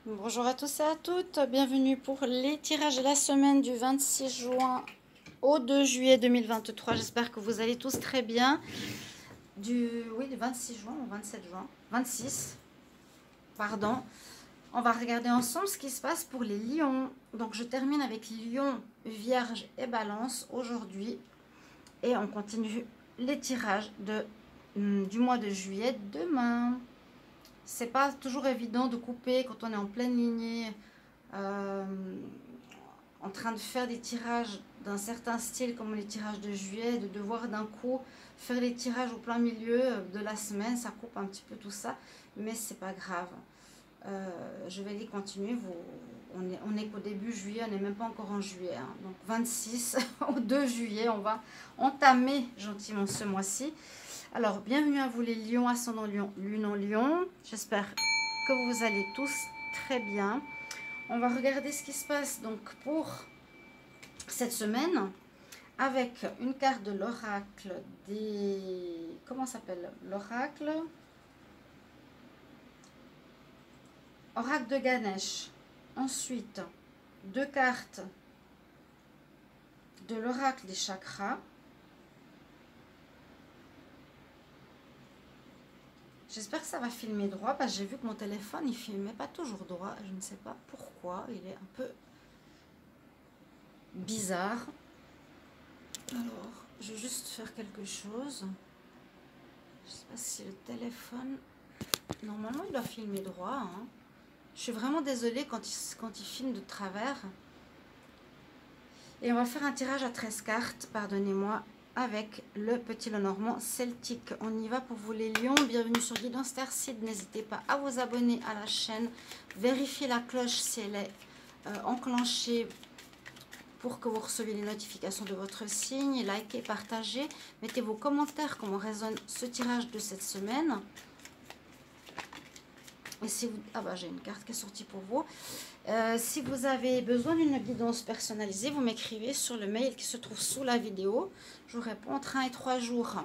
Bonjour à tous et à toutes, bienvenue pour les tirages de la semaine du 26 juin au 2 juillet 2023. J'espère que vous allez tous très bien. Du 26 juin ou 27 juin 26, pardon. On va regarder ensemble ce qui se passe pour les lions. Donc je termine avec Lion, Vierge et Balance aujourd'hui. Et on continue les tirages du mois de juillet demain. C'est pas toujours évident de couper quand on est en pleine lignée, euh, en train de faire des tirages d'un certain style comme les tirages de juillet, de devoir d'un coup faire les tirages au plein milieu de la semaine. Ça coupe un petit peu tout ça, mais c'est pas grave. Je vais les continuer. On est qu'au début juillet, on n'est même pas encore en juillet, hein. Donc 26 au 2 juillet, on va entamer gentiment ce mois-ci. Alors, bienvenue à vous les lions, ascendant lion, lune en lion. J'espère que vous allez tous très bien. On va regarder ce qui se passe donc pour cette semaine avec une carte de l'oracle des... Comment s'appelle l'oracle? Oracle de Ganesh. Ensuite, deux cartes de l'oracle des chakras. J'espère que ça va filmer droit parce que j'ai vu que mon téléphone il filmait pas toujours droit. Je ne sais pas pourquoi. Il est un peu bizarre. Alors, je vais juste faire quelque chose. Je sais pas si le téléphone... Normalement, il doit filmer droit, hein. Je suis vraiment désolée quand il filme de travers. Et on va faire un tirage à 13 cartes, pardonnez-moi, avec le petit Lenormand celtique. On y va pour vous les lions. Bienvenue sur Guidance Starseed. N'hésitez pas à vous abonner à la chaîne. Vérifiez la cloche si elle est enclenchée pour que vous receviez les notifications de votre signe. Likez, partagez. Mettez vos commentaires comment résonne ce tirage de cette semaine. Et si vous... Ah bah j'ai une carte qui est sortie pour vous. Si vous avez besoin d'une guidance personnalisée, vous m'écrivez sur le mail qui se trouve sous la vidéo. Je vous réponds entre 1 et 3 jours.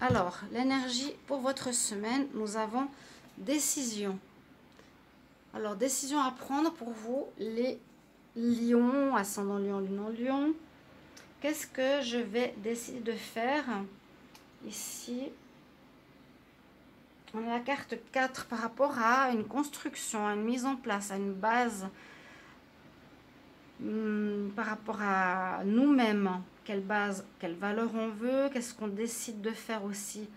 Alors, l'énergie pour votre semaine, nous avons décision. Alors, décision à prendre pour vous, les lions, ascendant lion, lune en lion. Qu'est-ce que je vais décider de faire ici? On a la carte 4 par rapport à une construction, à une mise en place, à une base, par rapport à nous-mêmes. Quelle base, quelle valeur on veut, qu'est-ce qu'on décide de faire aussi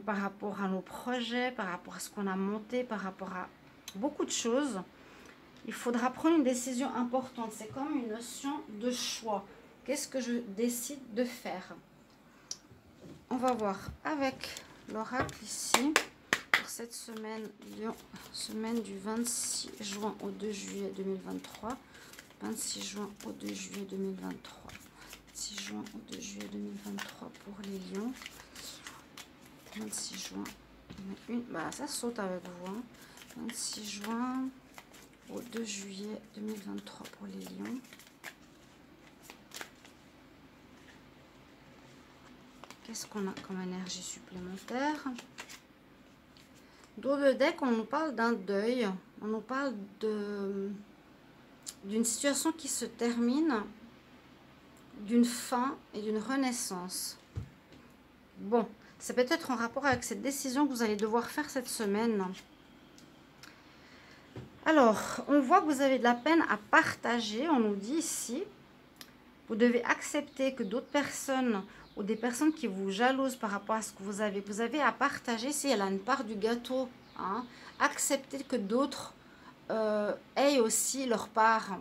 par rapport à nos projets, par rapport à ce qu'on a monté, par rapport à beaucoup de choses. Il faudra prendre une décision importante. C'est comme une notion de choix. Qu'est-ce que je décide de faire? On va voir avec l'oracle ici. Cette semaine, semaine du 26 juin au 2 juillet 2023. 26 juin au 2 juillet 2023. 26 juin au 2 juillet 2023 pour les lions. 26 juin. Bah, ça saute avec vous. Hein. 26 juin au 2 juillet 2023 pour les lions. Qu'est-ce qu'on a comme énergie supplémentaire? Dans le deck, on nous parle d'un deuil, on nous parle d'une situation qui se termine, d'une fin et d'une renaissance. Bon, c'est peut-être en rapport avec cette décision que vous allez devoir faire cette semaine. Alors, on voit que vous avez de la peine à partager, on nous dit ici. Vous devez accepter que d'autres personnes ou des personnes qui vous jalousent par rapport à ce que vous avez à partager, si elle a une part du gâteau, hein, acceptez que d'autres aient aussi leur part.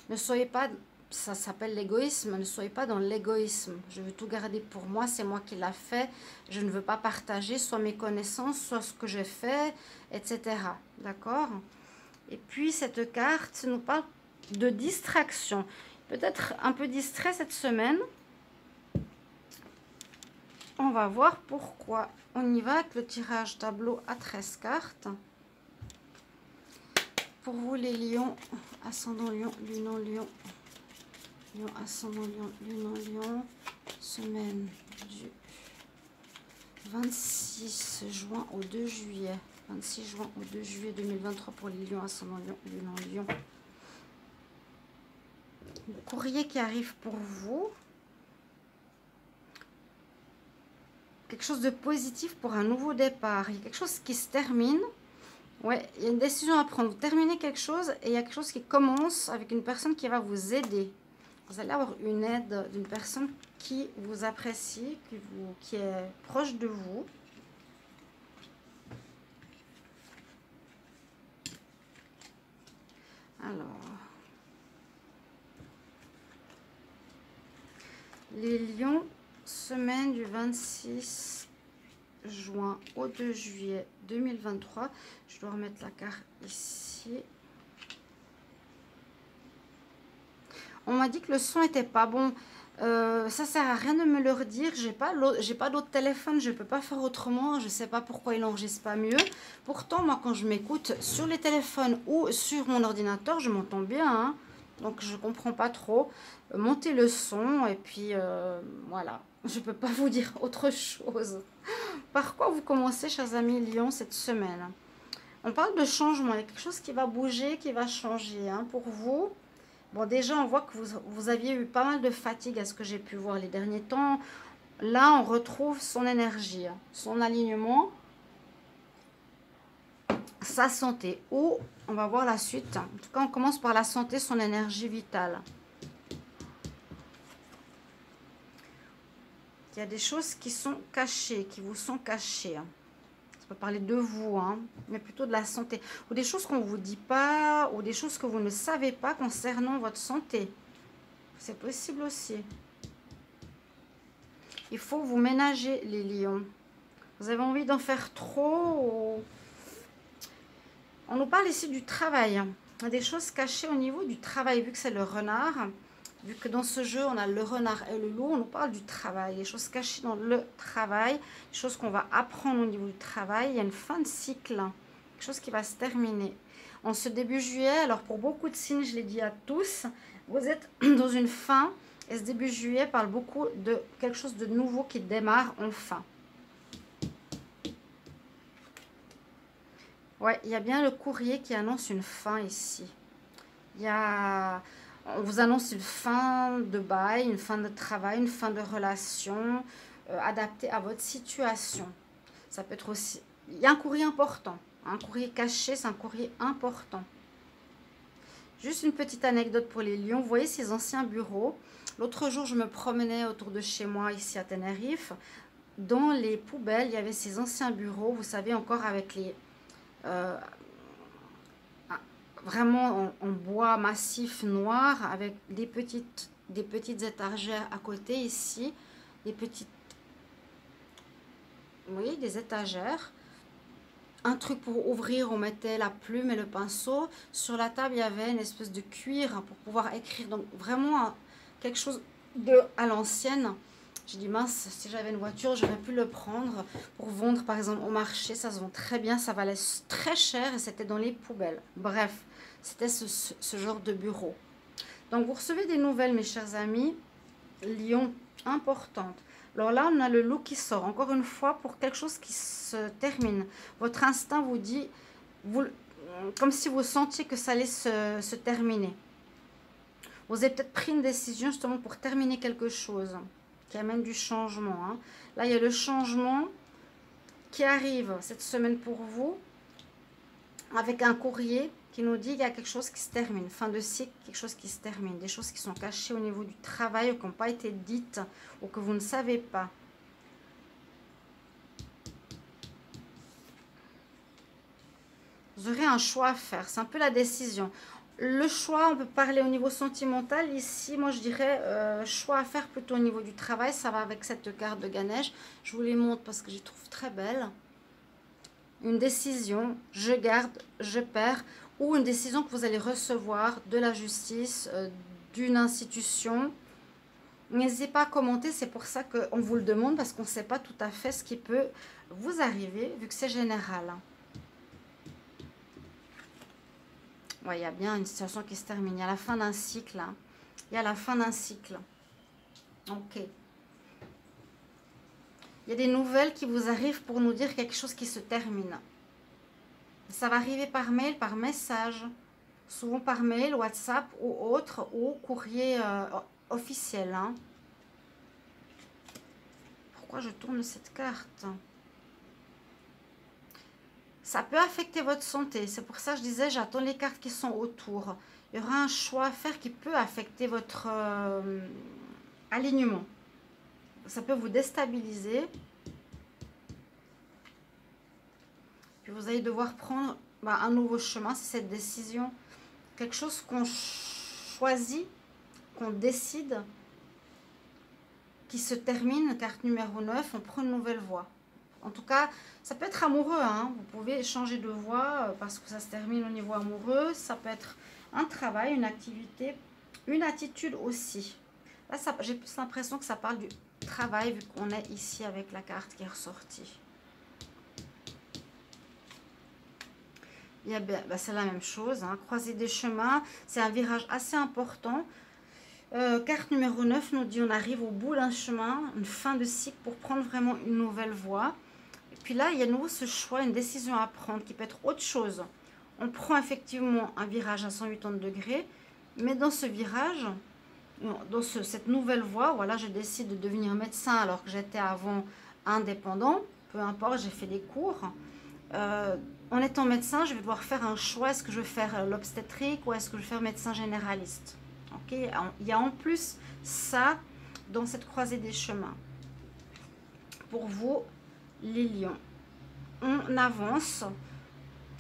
Ne soyez pas, ça s'appelle l'égoïsme, ne soyez pas dans l'égoïsme. Je veux tout garder pour moi, c'est moi qui l'a fait, je ne veux pas partager soit mes connaissances, soit ce que j'ai fait, etc. D'accord? Et puis cette carte nous parle de distraction. Peut-être un peu distrait cette semaine. On va voir pourquoi. On y va avec le tirage tableau à 13 cartes. Pour vous les lions, ascendant lion, lune en lion. Lion, ascendant lion, lune en lion. Semaine du 26 juin au 2 juillet. 26 juin au 2 juillet 2023 pour les lions, ascendant lion, lune en lion. Le courrier qui arrive pour vous. Quelque chose de positif pour un nouveau départ. Il y a quelque chose qui se termine. Ouais, il y a une décision à prendre. Vous terminez quelque chose et il y a quelque chose qui commence avec une personne qui va vous aider. Vous allez avoir une aide d'une personne qui vous apprécie, qui est proche de vous. Alors, les lions, semaine du 26 juin au 2 juillet 2023. Je dois remettre la carte ici. On m'a dit que le son était pas bon. Ça sert à rien de me le redire. J'ai pas d'autre téléphone. Je peux pas faire autrement. Je sais pas pourquoi il enregistre pas mieux. Pourtant, moi, quand je m'écoute sur les téléphones ou sur mon ordinateur, je m'entends bien. Hein. Donc, je comprends pas trop. Montez le son et puis voilà. Je peux pas vous dire autre chose. Par quoi vous commencez, chers amis Lion, cette semaine? On parle de changement. Il y a quelque chose qui va bouger, qui va changer hein, pour vous. Bon, déjà, on voit que vous aviez eu pas mal de fatigue à ce que j'ai pu voir les derniers temps. Là, on retrouve son énergie, son alignement, sa santé. Ou, on va voir la suite. En tout cas, on commence par la santé, son énergie vitale. Il y a des choses qui sont cachées, qui vous sont cachées. Ça peut parler de vous, hein, mais plutôt de la santé. Ou des choses qu'on ne vous dit pas, ou des choses que vous ne savez pas concernant votre santé. C'est possible aussi. Il faut vous ménager, les lions. Vous avez envie d'en faire trop ou... On nous parle ici du travail. Il y a des choses cachées au niveau du travail, vu que c'est le renard. Vu que dans ce jeu, on a le renard et le loup, on nous parle du travail. Les choses cachées dans le travail, les choses qu'on va apprendre au niveau du travail. Il y a une fin de cycle, quelque chose qui va se terminer. En ce début juillet, alors pour beaucoup de signes, je l'ai dit à tous, vous êtes dans une fin. Et ce début juillet parle beaucoup de quelque chose de nouveau qui démarre enfin. Ouais, il y a bien le courrier qui annonce une fin ici. On vous annonce une fin de bail, une fin de travail, une fin de relation adaptée à votre situation. Ça peut être aussi... Il y a un courrier important. Un courrier caché, c'est un courrier important. Juste une petite anecdote pour les lions. Vous voyez ces anciens bureaux. L'autre jour, je me promenais autour de chez moi, ici à Tenerife. Dans les poubelles, il y avait ces anciens bureaux, vous savez, encore avec les... vraiment en bois massif noir, avec des petites étagères à côté ici. Des petites... Vous voyez, des étagères. Un truc pour ouvrir, on mettait la plume et le pinceau. Sur la table, il y avait une espèce de cuir pour pouvoir écrire. Donc, vraiment quelque chose à l'ancienne. J'ai dit, mince, si j'avais une voiture, j'aurais pu le prendre pour vendre, par exemple, au marché. Ça se vend très bien, ça valait très cher et c'était dans les poubelles. Bref, c'était ce genre de bureau. Donc, vous recevez des nouvelles, mes chers amis. Lion, importante. Alors là, on a le loup qui sort. Encore une fois, pour quelque chose qui se termine. Votre instinct vous dit, comme si vous sentiez que ça allait se terminer. Vous avez peut-être pris une décision justement pour terminer quelque chose qui amène du changement. Hein. Là, il y a le changement qui arrive cette semaine pour vous avec un courrier qui nous dit qu'il y a quelque chose qui se termine. Fin de cycle, quelque chose qui se termine. Des choses qui sont cachées au niveau du travail ou qui n'ont pas été dites ou que vous ne savez pas. Vous aurez un choix à faire. C'est un peu la décision. Le choix, on peut parler au niveau sentimental. Ici, moi, je dirais choix à faire plutôt au niveau du travail. Ça va avec cette carte de Ganesh. Je vous les montre parce que je les trouve très belles. Une décision, je garde, je perds. Ou une décision que vous allez recevoir de la justice, d'une institution. N'hésitez pas à commenter, c'est pour ça qu'on vous le demande, parce qu'on ne sait pas tout à fait ce qui peut vous arriver, vu que c'est général. Ouais, il y a bien une situation qui se termine, il y a la fin d'un cycle. Hein. Il y a la fin d'un cycle. Ok. Il y a des nouvelles qui vous arrivent pour nous dire quelque chose qui se termine. Ça va arriver par mail, par message. Souvent par mail, WhatsApp ou autre, ou courrier officiel. Hein. Pourquoi je tourne cette carte? Ça peut affecter votre santé. C'est pour ça que je disais, j'attends les cartes qui sont autour. Il y aura un choix à faire qui peut affecter votre alignement. Ça peut vous déstabiliser. Puis vous allez devoir prendre un nouveau chemin. C'est cette décision. Quelque chose qu'on choisit, qu'on décide, qui se termine. Carte numéro 9, on prend une nouvelle voie. En tout cas, ça peut être amoureux. Hein. Vous pouvez changer de voie parce que ça se termine au niveau amoureux. Ça peut être un travail, une activité, une attitude aussi. Là, j'ai plus l'impression que ça parle du travail vu qu'on est ici avec la carte qui est ressortie. C'est la même chose. Hein. Croiser des chemins, c'est un virage assez important. Carte numéro 9 nous dit on arrive au bout d'un chemin, une fin de cycle pour prendre vraiment une nouvelle voie. Et puis là, il y a de nouveau ce choix, une décision à prendre qui peut être autre chose. On prend effectivement un virage à 180 degrés, mais dans ce virage, dans cette nouvelle voie, voilà, je décide de devenir médecin alors que j'étais avant indépendant. Peu importe, j'ai fait des cours. En étant médecin, je vais devoir faire un choix. Est-ce que je vais faire l'obstétrique ou est-ce que je vais faire médecin généraliste? Okay. Il y a en plus ça dans cette croisée des chemins. Pour vous, les lions, on avance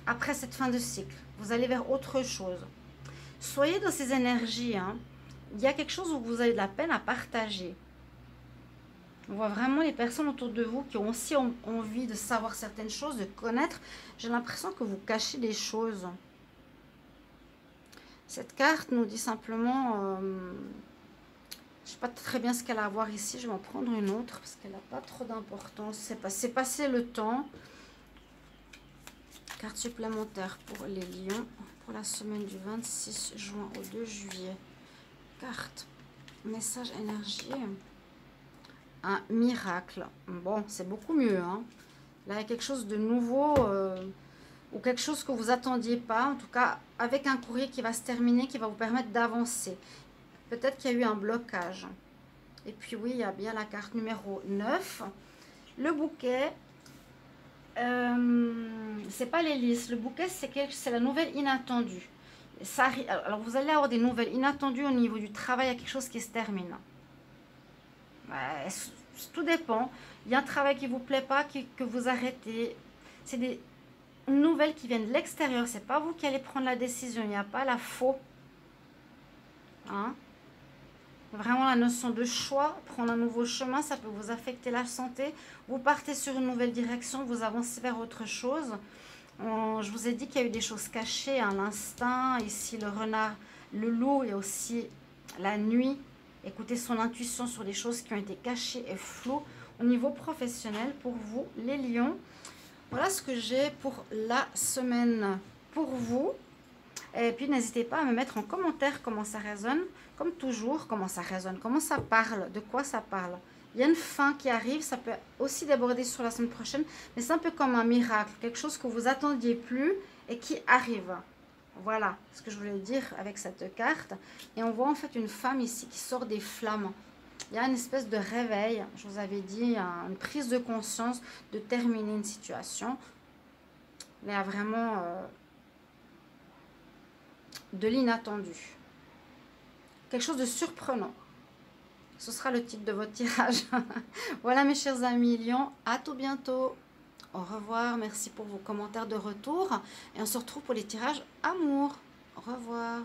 après cette fin de cycle. Vous allez vers autre chose. Soyez dans ces énergies. Hein. Il y a quelque chose où vous avez de la peine à partager. On voit vraiment les personnes autour de vous qui ont aussi envie de savoir certaines choses, de connaître. J'ai l'impression que vous cachez des choses. Cette carte nous dit simplement... je ne sais pas très bien ce qu'elle a à voir ici. Je vais en prendre une autre parce qu'elle n'a pas trop d'importance. C'est passé le temps. Carte supplémentaire pour les lions. Pour la semaine du 26 juin au 2 juillet. Carte. Message énergie. Un miracle. Bon, c'est beaucoup mieux. Hein. Là, il y a quelque chose de nouveau ou quelque chose que vous attendiez pas. En tout cas, avec un courrier qui va se terminer, qui va vous permettre d'avancer. Peut-être qu'il y a eu un blocage. Et puis oui, il y a bien la carte numéro 9. Le bouquet, c'est pas l'hélice. Le bouquet, c'est la nouvelle inattendue. Ça, alors, vous allez avoir des nouvelles inattendues au niveau du travail. Il y a quelque chose qui se termine. Tout dépend. Il y a un travail qui ne vous plaît pas, que vous arrêtez. C'est des nouvelles qui viennent de l'extérieur. Ce n'est pas vous qui allez prendre la décision. Il n'y a pas la faux. Hein? Vraiment la notion de choix. Prendre un nouveau chemin, ça peut vous affecter la santé. Vous partez sur une nouvelle direction. Vous avancez vers autre chose. Je vous ai dit qu'il y a eu des choses cachées. Hein, l'instinct, ici le renard, le loup et aussi la nuit. Écoutez son intuition sur des choses qui ont été cachées et floues au niveau professionnel pour vous, les lions. Voilà ce que j'ai pour la semaine pour vous. Et puis, n'hésitez pas à me mettre en commentaire comment ça résonne. Comme toujours, comment ça résonne, comment ça parle, de quoi ça parle. Il y a une fin qui arrive, ça peut aussi déborder sur la semaine prochaine. Mais c'est un peu comme un miracle, quelque chose que vous attendiez plus et qui arrive. Voilà ce que je voulais dire avec cette carte. Et on voit en fait une femme ici qui sort des flammes. Il y a une espèce de réveil, je vous avais dit, une prise de conscience de terminer une situation. Il y a vraiment de l'inattendu. Quelque chose de surprenant. Ce sera le titre de votre tirage. Voilà mes chers amis lions, à tout bientôt. Au revoir, merci pour vos commentaires de retour. Et on se retrouve pour les tirages amour. Au revoir.